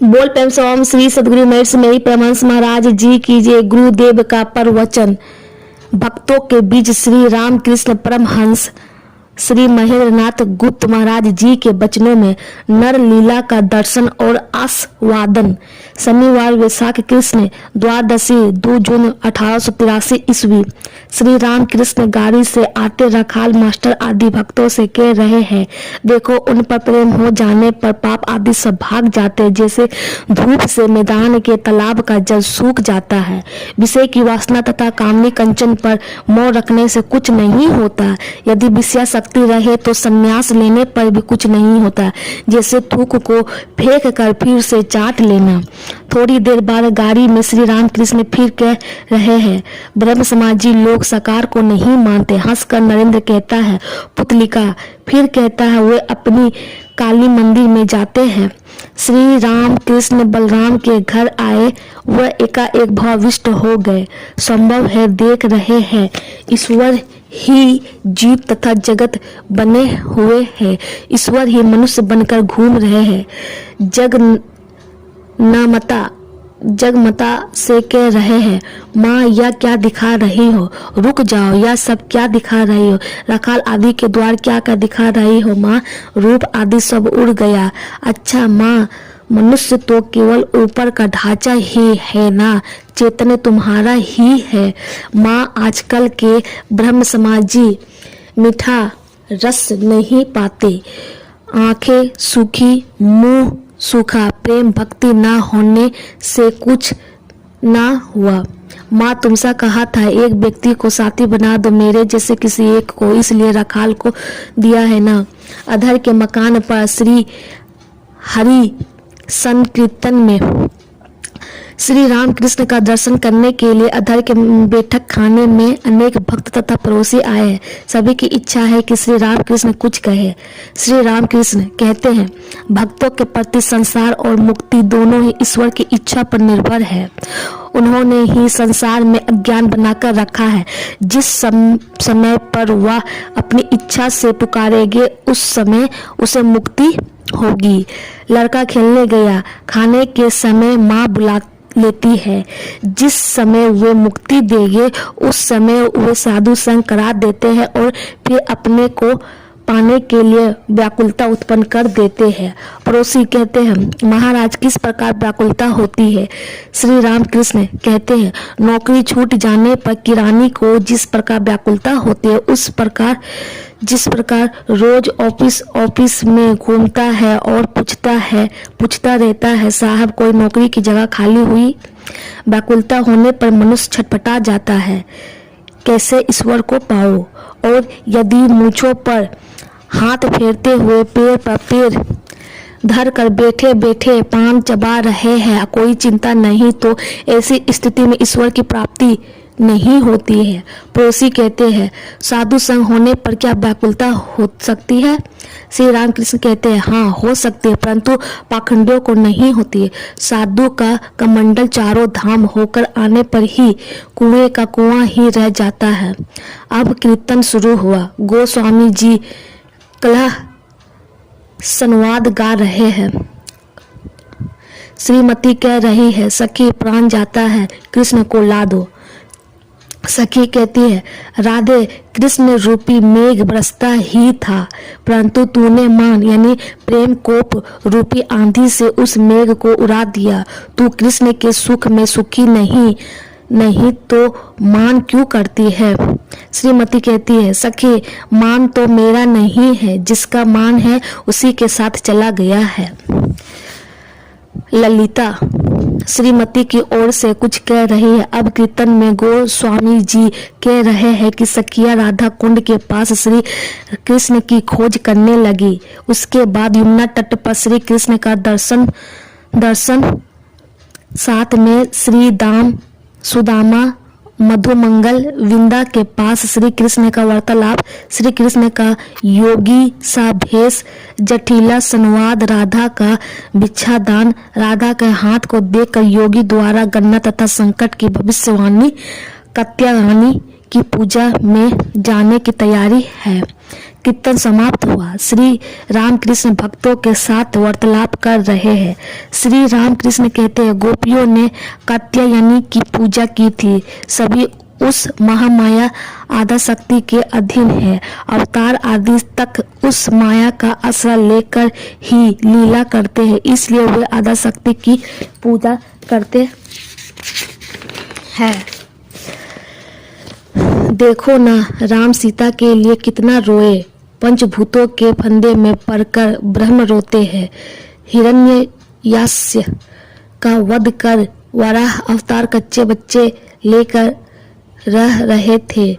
बोल प्रेम से ओम श्री सदगुरु महर्षि मेरी परमहंस महाराज जी की जय। गुरुदेव का प्रवचन। भक्तों के बीच श्री रामकृष्ण परमहंस श्री महेंद्रनाथ गुप्त महाराज जी के वचनों में नर लीला का दर्शन और आस्वादन। शनिवार वैशाख कृष्ण द्वादशी 2 जून 1883 ईस्वी। श्री राम कृष्ण गाड़ी से आते रखाल मास्टर आदि भक्तों से कह रहे हैं, देखो उन पर प्रेम हो जाने पर पाप आदि सब भाग जाते, जैसे धूप से मैदान के तालाब का जल सूख जाता है। विषय की वासना तथा कामनी कंचन पर मोह रखने से कुछ नहीं होता। यदि विषया शक्ति रहे तो संन्यास लेने पर भी कुछ नहीं होता, जैसे थूक को फेंक कर फिर से चाट लेना। थोड़ी देर बाद गाड़ी में श्री राम कृष्ण फिर कह रहे हैं, ब्रह्म समाजी लोग साकार को नहीं मानते। हंसकर नरेंद्र कहता है, पुतलिका। फिर कहता है, वे अपनी काली मंदिर में जाते हैं। श्री राम कृष्ण बलराम के घर आए, वह एकाएक भावाविष्ट हो गए। संभव है देख रहे हैं ईश्वर ही जीव तथा जगत बने हुए हैं, ईश्वर ही मनुष्य बनकर घूम रहे हैं। जगमता से कह रहे हैं, माँ यह क्या दिखा रही हो, रुक जाओ, यह सब क्या दिखा रही हो। रखाल आदि के द्वार क्या क्या दिखा रही हो माँ, रूप आदि सब उड़ गया। अच्छा माँ, मनुष्य तो केवल ऊपर का ढांचा ही है ना, चेतन तुम्हारा ही है। माँ आजकल के ब्रह्म समाजी मीठा रस नहीं पाते, आंखें सूखी मुंह सूखा, प्रेम भक्ति ना होने से कुछ ना हुआ। माँ तुमसे कहा था एक व्यक्ति को साथी बना दो, मेरे जैसे किसी एक को, इसलिए रखाल को दिया है ना। अधर के मकान पर श्री हरि संकीर्तन में श्री राम कृष्ण का दर्शन करने के लिए अधर के बैठक खाने में अनेक भक्त तथा पड़ोसी आए हैं। सभी की इच्छा है कि श्री राम कृष्ण कुछ कहे। श्री राम कृष्ण कहते हैं, भक्तों के प्रति संसार और मुक्ति दोनों ही ईश्वर की इच्छा पर निर्भर है। उन्होंने ही संसार में अज्ञान बनाकर रखा है। जिस समय पर वह अपनी इच्छा से पुकारेंगे उस समय उसे मुक्ति होगी। लड़का खेलने गया, खाने के समय माँ बुला लेती है। जिस समय वे मुक्ति देंगे उस समय वे साधु संग करा देते हैं और फिर अपने को पाने के लिए व्याकुलता उत्पन्न कर देते हैं। पड़ोसी कहते हैं, महाराज किस प्रकार व्याकुलता होती है। श्री राम कृष्ण कहते हैं, नौकरी छूट जाने पर किरानी को जिस प्रकार व्याकुलता होती है, उस प्रकार जिस प्रकार रोज ऑफिस में घूमता है और पूछता रहता है, साहब कोई नौकरी की जगह खाली हुई। व्याकुलता होने पर मनुष्य छटपटा जाता है, कैसे ईश्वर को पाओ। और यदि मूंछों पर हाथ फेरते हुए पैर पर पैर धर कर बैठे बैठे पान चबा रहे हैं, कोई चिंता नहीं, तो ऐसी स्थिति में ईश्वर की प्राप्ति नहीं होती है। पड़ोसी कहते हैं, साधु संग होने पर क्या व्याकुलता हो सकती है। श्री राम कृष्ण कहते हैं, हाँ हो सकती है, परंतु पाखंडियों को नहीं होती है। साधु का कमंडल चारों धाम होकर आने पर ही कुएं का कुआं ही रह जाता है। अब कीर्तन शुरू हुआ। गोस्वामी जी कलह संवाद गा रहे हैं। श्रीमती कह रही है, सखी प्राण जाता है, कृष्ण को ला दो। सखी कहती है, राधे कृष्ण रूपी मेघ बरसता ही था, परंतु तूने मान यानी प्रेम कोप रूपी आंधी से उस मेघ को उड़ा दिया। तू कृष्ण के सुख में सुखी नहीं तो मान क्यों करती है। श्रीमती कहती है, सखी मान तो मेरा नहीं है, जिसका मान है उसी के साथ चला गया है। ललिता श्रीमती की ओर से कुछ कह रही है। अब कीर्तन में गोस्वामी जी कह रहे हैं कि सखिया राधा कुंड के पास श्री कृष्ण की खोज करने लगी। उसके बाद यमुना तट पर श्री कृष्ण का दर्शन साथ में श्री दाम सुदामा मधुमंगल विंदा के पास श्री कृष्ण का वार्तालाप, श्री कृष्ण का योगी सा भेष, जटिला संवाद, राधा का भिक्षादान, राधा के हाथ को देखकर योगी द्वारा गन्ना तथा संकट की भविष्यवाणी, कात्यायनी की पूजा में जाने की तैयारी है। कीर्तन समाप्त हुआ। श्री रामकृष्ण भक्तों के साथ वार्तालाप कर रहे हैं। श्री रामकृष्ण कहते हैं, गोपियों ने कात्यायनी की पूजा की थी। सभी उस महामाया आधा शक्ति के अधीन है। अवतार आदि तक उस माया का आश्रय लेकर ही लीला करते हैं, इसलिए वे आधा शक्ति की पूजा करते हैं। देखो ना, राम सीता के लिए कितना रोए। पंचभूतों के फंदे में पड़कर ब्रह्म रोते हैं। हिरण्ययाक्ष का वध कर वराह अवतार कच्चे बच्चे लेकर रह रहे थे।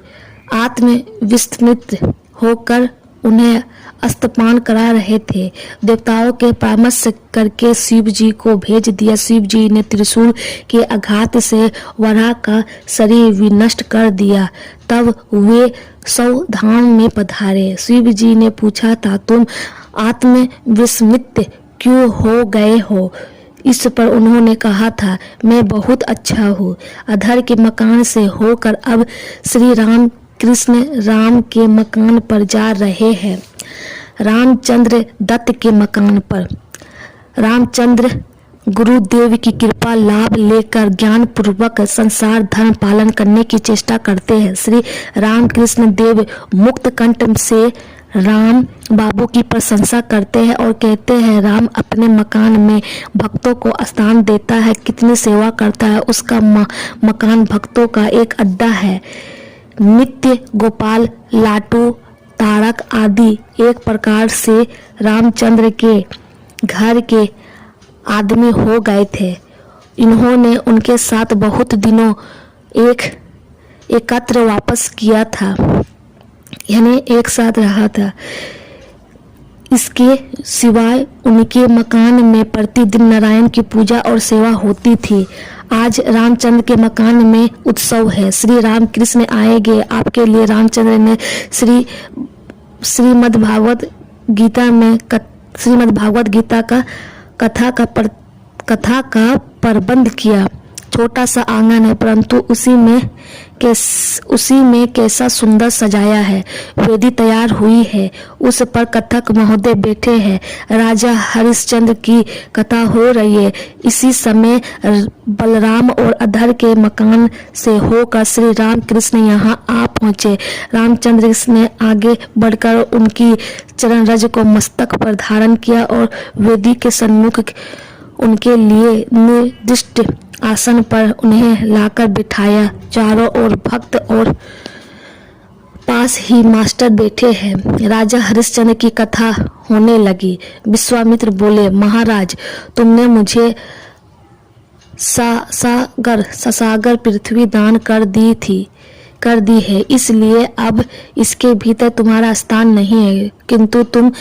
आत्म विस्मृत होकर उन्हें स्तपान करा रहे थे। देवताओं के परामर्श करके शिव जी को भेज दिया। शिव जी ने त्रिशूल के आघात से वराह का शरीर विनष्ट कर दिया। तब वे सौधाम में पधारे। शिव जी ने पूछा था, तुम आत्म विस्मृत क्यों हो गए हो? इस पर उन्होंने कहा था, मैं बहुत अच्छा हूँ। अधर के मकान से होकर अब श्री राम कृष्ण राम के मकान पर जा रहे हैं। रामचंद्र दत्त के मकान पर। रामचंद्र गुरुदेव की कृपा लाभ लेकर ज्ञान पूर्वक संसार धर्म पालन करने की चेष्टा करते हैं। श्री रामकृष्ण देव मुक्त कंठ से राम बाबू की प्रशंसा करते हैं और कहते हैं, राम अपने मकान में भक्तों को स्थान देता है, कितनी सेवा करता है। उसका मकान भक्तों का एक अड्डा है। नित्य गोपाल, लाटू, तारक आदि एक प्रकार से रामचंद्र के घर के आदमी हो गए थे। इन्होंने उनके साथ बहुत दिनों एकत्र वापस किया था, यानी एक साथ रहा था। इसके सिवाय उनके मकान में प्रतिदिन नारायण की पूजा और सेवा होती थी। आज रामचंद्र के मकान में उत्सव है। श्री रामकृष्ण आएंगे आपके लिए। रामचंद्र ने श्रीमद् भागवत गीता का कथा का प्रबंध किया। छोटा सा आंगन है, परंतु उसी में कैसा सुंदर सजाया है। वेदी तैयार हुई है, उस पर कथक महोदय बैठे हैं। राजा हरिश्चंद्र की कथा हो रही है। इसी समय बलराम और अधर के मकान से होकर श्री राम कृष्ण यहाँ आ पहुँचे। रामचंद्र ने आगे बढ़कर उनकी चरण रज को मस्तक पर धारण किया और वेदी के सन्मुख उनके लिए निर्दिष्ट आसन पर उन्हें लाकर बिठाया। चारों ओर भक्त और पास ही मास्टर बैठे हैं। राजा हरिश्चंद्र की कथा होने लगी। विश्वामित्र बोले, महाराज, तुमने मुझे ससागर पृथ्वी दान कर दी है, इसलिए अब इसके भीतर तुम्हारा स्थान नहीं है, किंतु तुम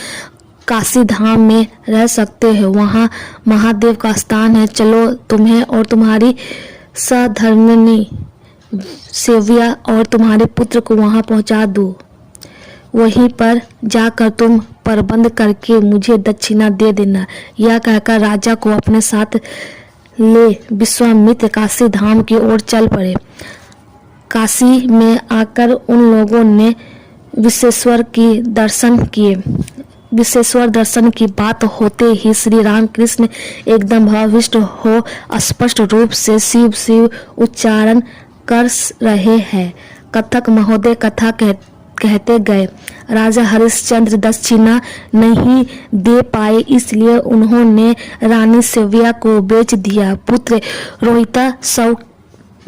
काशी धाम में रह सकते हो। वहाँ महादेव का स्थान है। चलो, तुम्हें और तुम्हारी सधर्मिणी सेव्या और तुम्हारे पुत्र को वहाँ पहुँचा दूँ। वहीं पर जाकर तुम प्रबंध करके मुझे दक्षिणा दे देना। यह कहकर राजा को अपने साथ ले विश्वामित्र काशी धाम की ओर चल पड़े। काशी में आकर उन लोगों ने विश्वेश्वर दर्शन की बात होते ही श्री रामकृष्ण एकदम भावाविष्ट हो स्पष्ट रूप से शिव शिव उच्चारण कर रहे हैं। कथक महोदय कथा कहते गए। राजा हरिश्चंद्र दक्षिणा नहीं दे पाए, इसलिए उन्होंने रानी सेव्या को बेच दिया। पुत्र रोहिता सौ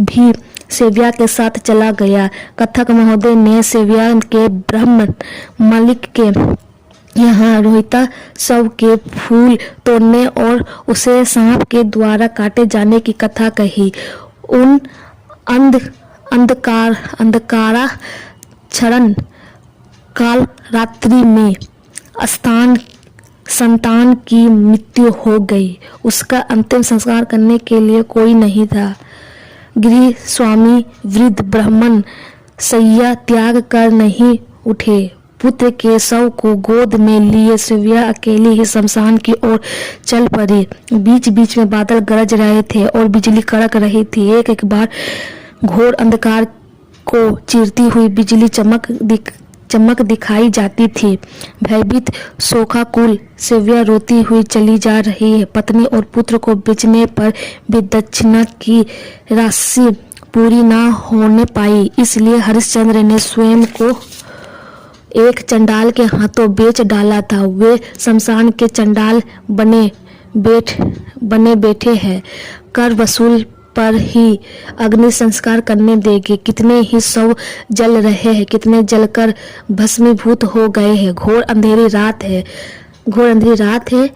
भी सेव्या के साथ चला गया। कथक महोदय ने सेव्या के ब्रह्म मलिक के यहाँ रोहिता शव के फूल तोड़ने और उसे सांप के द्वारा काटे जाने की कथा कही। उन अंधकारा क्षरण काल रात्रि में संतान की मृत्यु हो गई। उसका अंतिम संस्कार करने के लिए कोई नहीं था। गृह स्वामी वृद्ध ब्राह्मण शैया त्याग कर नहीं उठे। पुत्र के शव को गोद में लिए सेव्या अकेली ही शमशान की ओर चल पड़ी। बीच बीच में बादल गरज रहे थे और बिजली कड़क रही थी। एक बार घोर अंधकार को चीरती हुई बिजली चमक दिखाई जाती थी। भयभीत शोकाकुल सेव्या रोती हुई चली जा रही है। पत्नी और पुत्र को बेचने पर भी दक्षिणा की राशि पूरी ना होने पाई, इसलिए हरिश्चंद्र ने स्वयं को एक चंडाल के हाथों बेच डाला था। वे शमशान के चंडाल बने बैठे हैं। कर वसूल पर ही अग्नि संस्कार करने देंगे। कितने ही शव जल रहे हैं, कितने जलकर भस्मीभूत हो गए हैं। घोर अंधेरी रात है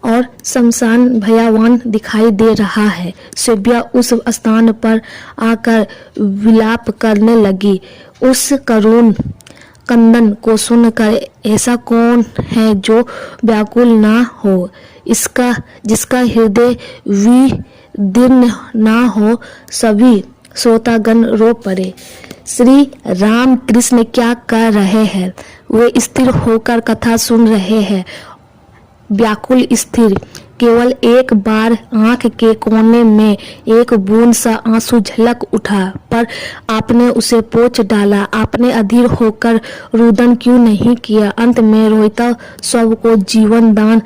और शमशान भयावान दिखाई दे रहा है। सेव्या उस स्थान पर आकर विलाप करने लगी। उस करुण कंदन को सुनकर ऐसा कौन है जो व्याकुल ना हो, जिसका हृदय विदीर्ण ना हो। सभी श्रोतागण रो पड़े। श्री राम कृष्ण क्या कर रहे हैं? वे स्थिर होकर कथा सुन रहे हैं, व्याकुल स्थिर। केवल एक बार आंख के कोने में एक बूंद सा आंसू झलक उठा, पर आपने उसे पोंछ डाला। आपने अधीर होकर रुदन क्यों नहीं किया? अंत में रोहिता सब को जीवन दान,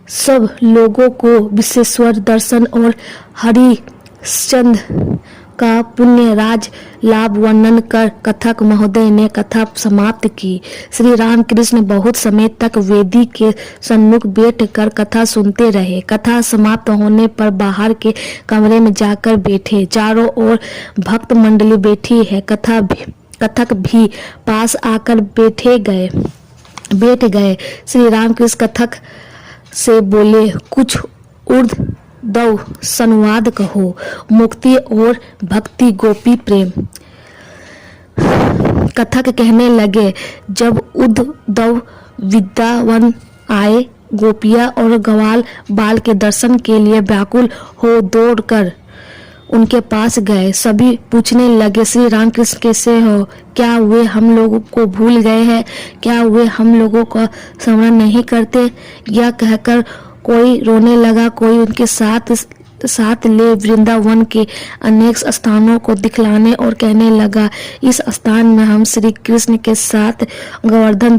सब लोगों को विश्वेश्वर दर्शन और हरिश्चंद्र का पुण्य राज लाभ वर्णन कर कथक महोदय ने कथा समाप्त की। श्री रामकृष्ण बहुत समय तक वेदी के सन्मुख बैठ कर कथा सुनते रहे। कथा समाप्त होने पर बाहर के कमरे में जाकर बैठे। चारों ओर भक्त मंडली बैठी है। कथक भी पास आकर बैठ गए। श्री रामकृष्ण कथक से बोले, कुछ उर्दव संवाद कहो। मुक्ति और भक्ति, गोपी प्रेम। कथक कहने लगे, जब उद्धव वृंदावन आए, गोपियां और ग्वाल बाल के दर्शन के लिए व्याकुल हो दौड़कर उनके पास गए। सभी पूछने लगे, श्री रामकृष्ण कैसे हो? क्या वे हम लोगों को भूल गए हैं? क्या वे हम लोगों का स्मरण नहीं करते? यह कहकर कोई रोने लगा, कोई उनके साथ ले वृंदावन के अनेक स्थानों को दिखलाने और कहने लगा, इस स्थान में हम श्री कृष्ण के साथ गोवर्धन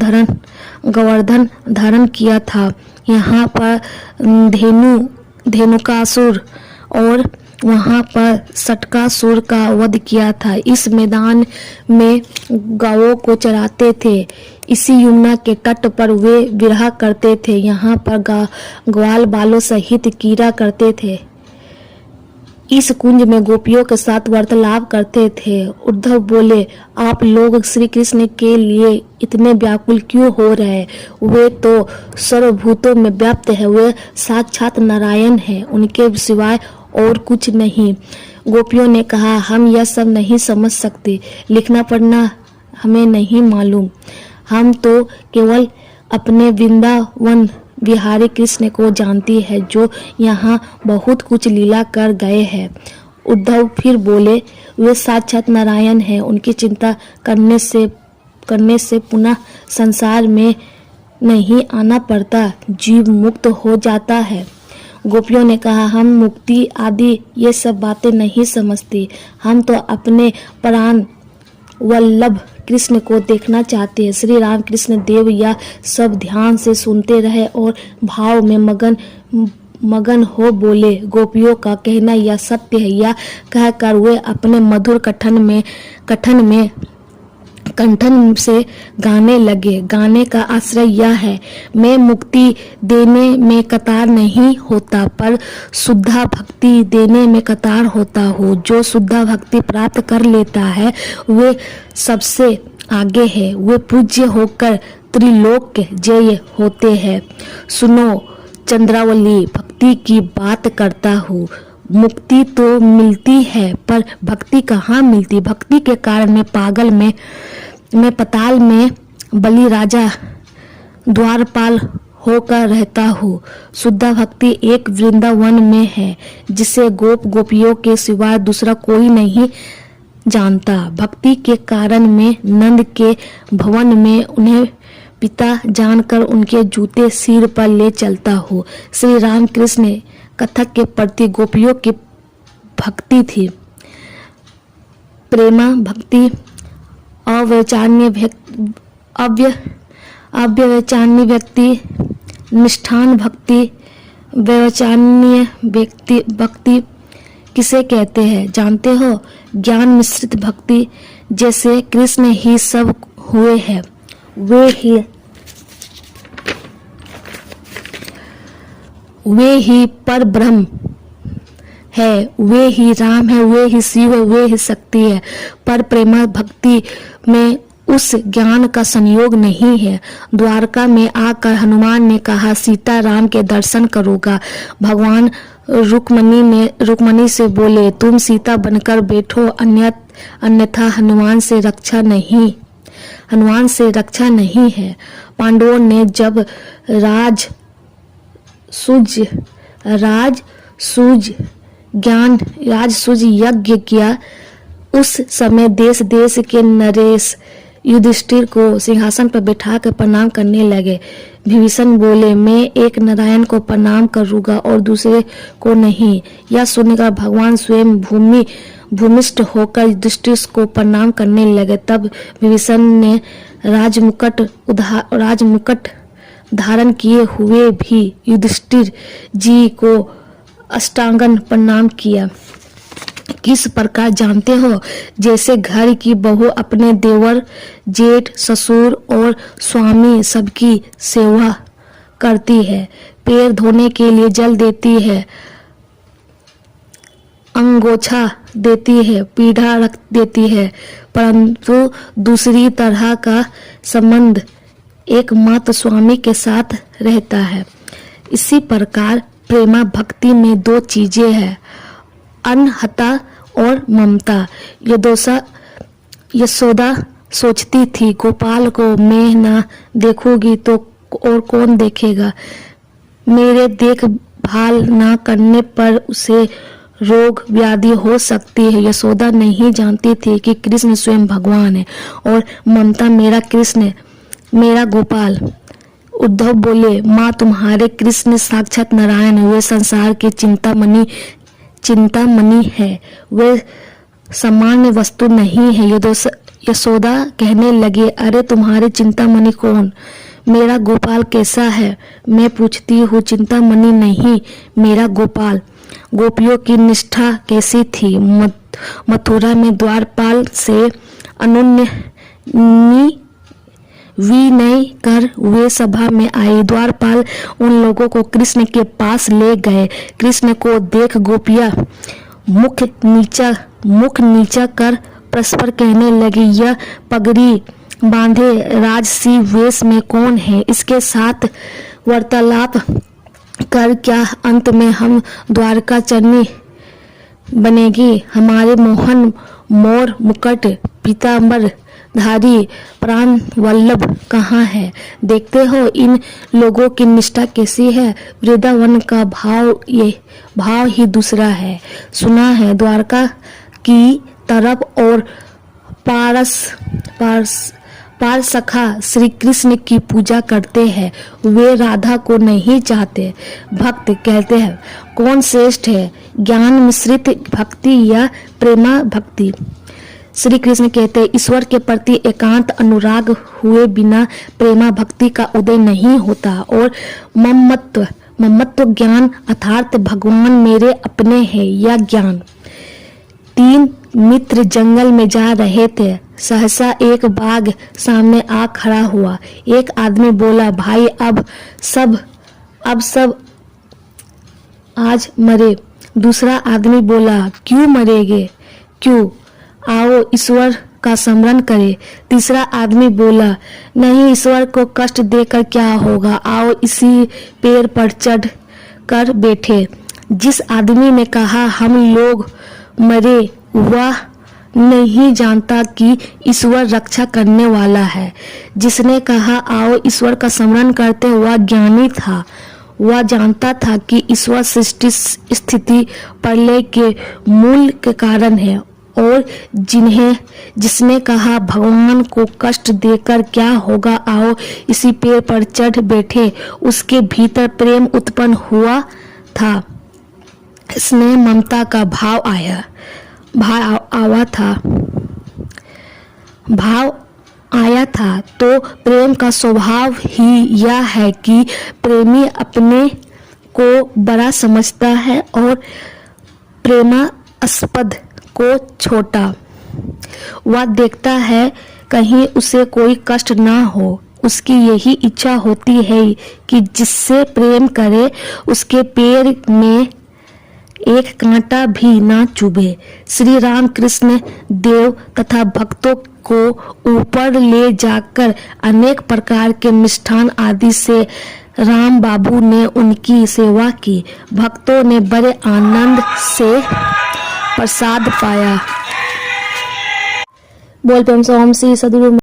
धारण किया था। यहाँ पर धेनुकासुर और वहाँ पर सटकासुर का वध किया था। इस मैदान में गायों को चराते थे। इसी यमुना के तट पर वे विरह करते थे। यहाँ पर ग्वाल बालों सहित कीड़ा करते थे। इस कुंज में गोपियों के साथ वार्तालाप करते थे। उद्धव बोले, आप लोग श्री कृष्ण के लिए इतने व्याकुल क्यों हो रहे? वे तो सर्वभूतों में व्याप्त है। वे साक्षात नारायण हैं, उनके सिवाय और कुछ नहीं। गोपियों ने कहा, हम यह सब नहीं समझ सकते। लिखना पढ़ना हमें नहीं मालूम। हम तो केवल अपने वृंदावन बिहारी कृष्ण को जानती है, जो यहाँ बहुत कुछ लीला कर गए हैं। उद्धव फिर बोले, वे साक्षात नारायण हैं, उनकी चिंता करने से पुनः संसार में नहीं आना पड़ता, जीव मुक्त हो जाता है। गोपियों ने कहा, हम मुक्ति आदि ये सब बातें नहीं समझती। हम तो अपने प्राण वल्लभ कृष्ण को देखना चाहते हैं। श्री रामकृष्ण देव यह सब ध्यान से सुनते रहे और भाव में मगन हो बोले, गोपियों का कहना यह सत्य है। यह कहकर वे अपने मधुर कंठन से गाने लगे। गाने का आश्रय यह है, मैं मुक्ति देने में कतार नहीं होता, पर शुद्धा भक्ति देने में कतार होता हूँ। जो शुद्धा भक्ति प्राप्त कर लेता है वे सबसे आगे है। वे पूज्य होकर त्रिलोक जय होते हैं। सुनो चंद्रावली, भक्ति की बात करता हूँ। मुक्ति तो मिलती है, पर भक्ति कहाँ मिलती? भक्ति के कारण मैं पताल में बलि राजा द्वारपाल होकर रहता हूँ। शुद्ध भक्ति एक वृंदावन में है, जिसे गोपियों के सिवाय दूसरा कोई नहीं जानता। भक्ति के कारण मैं नंद के भवन में उन्हें पिता जानकर उनके जूते सिर पर ले चलता हूँ। श्री रामकृष्ण कथक के प्रति गोपियों की भक्ति थी। प्रेमा भक्ति अव्यवचान्य व्यक्ति, निष्ठान भक्ति। व्यवचान्य भक्ति किसे कहते हैं जानते हो? ज्ञान मिश्रित भक्ति, जैसे कृष्ण ही सब हुए हैं, वे ही पर ब्रह्म है, वे ही राम है, वे ही शिव है, वे ही शक्ति है। पर प्रेमा भक्ति में उस ज्ञान का संयोग नहीं है। द्वारका में आकर हनुमान ने कहा सीता राम के दर्शन करूंगा। भगवान रुक्मणी से बोले तुम सीता बनकर बैठो, अन्यथा हनुमान से रक्षा नहीं है। पांडवों ने जब राजसूज यज्ञ किया, उस समय देश देश के नरेश युधिष्ठिर को सिंहासन पर बैठा कर प्रणाम करने लगे। विभीषण बोले मैं एक नारायण को प्रणाम करूंगा और दूसरे को नहीं। यह सुनकर भगवान स्वयं भूमिष्ठ होकर युधिष्ठिर को प्रणाम करने लगे। तब विभीषण ने राजमुकुट धारण किए हुए भी युधिष्ठिर जी को अष्टांगन प्रणाम किया। किस प्रकार जानते हो? जैसे घर की बहू अपने देवर, जेठ, ससुर और स्वामी सबकी सेवा करती है, पैर धोने के लिए जल देती है, अंगोछा देती है, पीढ़ा रख देती है, परंतु दूसरी तरह का संबंध एकमात्र स्वामी के साथ रहता है। इसी प्रकार प्रेमा भक्ति में दो चीजें हैं, अनहता और ममता। यशोदा सोचती थी गोपाल को मैं ना देखूंगी तो और कौन देखेगा, मेरे देखभाल ना करने पर उसे रोग व्याधि हो सकती है। यशोदा नहीं जानती थी कि कृष्ण स्वयं भगवान है और ममता मेरा कृष्ण, मेरा गोपाल। उद्धव बोले माँ तुम्हारे कृष्ण साक्षात नारायण है, वे संसार की चिंतामणि है, वे सामान्य वस्तु नहीं है। यशोदा कहने लगी अरे तुम्हारे चिंतामणि कौन? मेरा गोपाल कैसा है? मैं पूछती हूँ, चिंतामणि नहीं, मेरा गोपाल। गोपियों की निष्ठा कैसी थी? मथुरा में द्वारपाल से विनय कर वे सभा में आई। द्वारपाल उन लोगों को कृष्ण के पास ले गए। कृष्ण को देख गोपियां मुख नीचा कर परस्पर कहने लगी यह पगड़ी बांधे राजसी वेश में कौन है? इसके साथ वार्तालाप कर क्या अंत में हम द्वारका चरनी बनेगी? हमारे मोहन मोर मुकुट पीतांबर धारी प्राण वल्लभ कहाँ है? देखते हो इन लोगों की निष्ठा कैसी है। वृंदावन का भाव ही दूसरा है। सुना है द्वारका की तरफ और पारसखा श्री कृष्ण की पूजा करते हैं, वे राधा को नहीं चाहते। भक्त कहते हैं कौन श्रेष्ठ है, ज्ञान मिश्रित भक्ति या प्रेमा भक्ति? श्री कृष्ण कहते हैं ईश्वर के प्रति एकांत अनुराग हुए बिना प्रेमा भक्ति का उदय नहीं होता। और ममत्व ज्ञान अर्थात भगवान मेरे अपने हैं या ज्ञान। 3 मित्र जंगल में जा रहे थे, सहसा एक बाघ सामने आ खड़ा हुआ। एक आदमी बोला भाई अब सब आज मरे। दूसरा आदमी बोला क्यों मरेंगे, क्यों, आओ ईश्वर का स्मरण करें। तीसरा आदमी बोला नहीं, ईश्वर को कष्ट देकर क्या होगा, आओ इसी पेड़ पर चढ़ कर बैठे। जिस आदमी ने कहा हम लोग मरे, वह नहीं जानता कि ईश्वर रक्षा करने वाला है। जिसने कहा आओ ईश्वर का स्मरण करते, वह ज्ञानी था, वह जानता था कि ईश्वर सृष्टि स्थिति प्रलय के मूल के कारण है। और जिसने कहा भगवान को कष्ट देकर क्या होगा, आओ इसी पेड़ पर चढ़ बैठे, उसके भीतर प्रेम उत्पन्न हुआ था, स्नेह ममता का भाव आया था। भाव आया था। तो प्रेम का स्वभाव ही यह है कि प्रेमी अपने को बड़ा समझता है और प्रेमास्पद को छोटा। वह देखता है कहीं उसे कोई कष्ट ना हो। उसकी यही इच्छा होती है कि जिससे प्रेम करे उसके पैर में एक कांटा भी ना चुभे। श्री राम कृष्ण देव तथा भक्तों को ऊपर ले जाकर अनेक प्रकार के मिष्ठान आदि से राम बाबू ने उनकी सेवा की। भक्तों ने बड़े आनंद से प्रसाद पाया। बोल प्रेम से ओम श्री सद्गुरु